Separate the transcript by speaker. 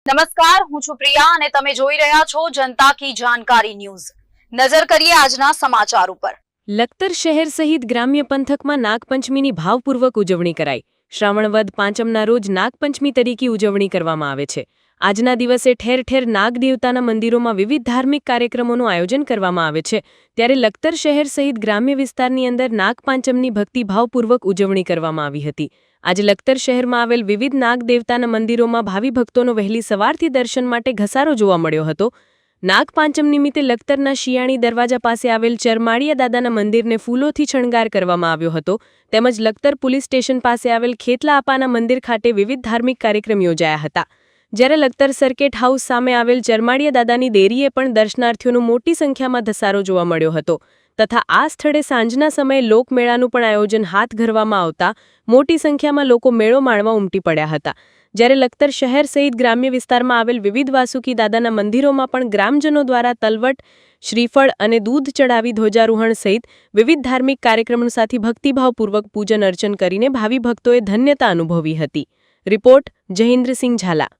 Speaker 1: નમસ્કાર, હું છું પ્રિયા અને તમે જોઈ રહ્યા છો જનતા કી જાણકારી ન્યૂઝ। નજર કરીએ આજના સમાચાર ઉપર।
Speaker 2: લખતર શહેર સહિત ગ્રામ્ય પંથકમાં નાગપંચમીની ભાવપૂર્વક ઉજવણી કરાઈ। શ્રાવણ વદ પાંચમના રોજ નાગપંચમી તરીકે ઉજવણી કરવામાં આવે છે। આજના દિવસે ઠેર ઠેર નાગ દેવતાના મંદિરોમાં વિવિધ ધાર્મિક કાર્યક્રમોનું આયોજન કરવામાં આવે છે। ત્યારે લખતર શહેર સહિત ગ્રામ્ય વિસ્તારની અંદર નાગપાંચમની ભક્તિભાવપૂર્વક ઉજવણી કરવામાં આવી હતી। આજે લખતર શહેરમાં આવેલ વિવિધ નાગ દેવતાના મંદિરોમાં ભાવિ ભક્તોનો વહેલી સવારથી દર્શન માટે ઘસારો જોવા મળ્યો હતો। નાગપાંચમ નિમિત્તે લખતરના શિયાળી દરવાજા પાસે આવેલ ચરમાળિયા દાદાના મંદિરને ફૂલોથી શણગાર કરવામાં આવ્યો હતો। તેમજ લખતર પોલીસ સ્ટેશન પાસે આવેલ ખેતલા આપાના મંદિર ખાતે વિવિધ ધાર્મિક કાર્યક્રમ યોજાયા હતા। જ્યારે લખતર સર્કિટ હાઉસ સામે આવેલ ચરમાળિયા દાદાની દેરીએ પણ દર્શનાર્થીઓનો મોટી સંખ્યામાં ધસારો જોવા મળ્યો હતો તથા આ સ્થળે સાંજના સમયે લોકમેળાનું પણ આયોજન હાથ ધરવામાં આવતા મોટી સંખ્યામાં લોકો મેળો માણવા ઉમટી પડ્યા હતા। જ્યારે લખતર શહેર સહિત ગ્રામ્ય વિસ્તારમાં આવેલ વિવિધ વાસુકી દાદાના મંદિરોમાં પણ ગ્રામજનો દ્વારા તલવટ, શ્રીફળ અને દૂધ ચડાવી ધ્વજારોહણ સહિત વિવિધ ધાર્મિક કાર્યક્રમો સાથે ભક્તિભાવપૂર્વક પૂજન અર્ચન કરીને ભાવિ ભક્તોએ ધન્યતા અનુભવી હતી। રિપોર્ટ જયેન્દ્રસિંહ ઝાલા।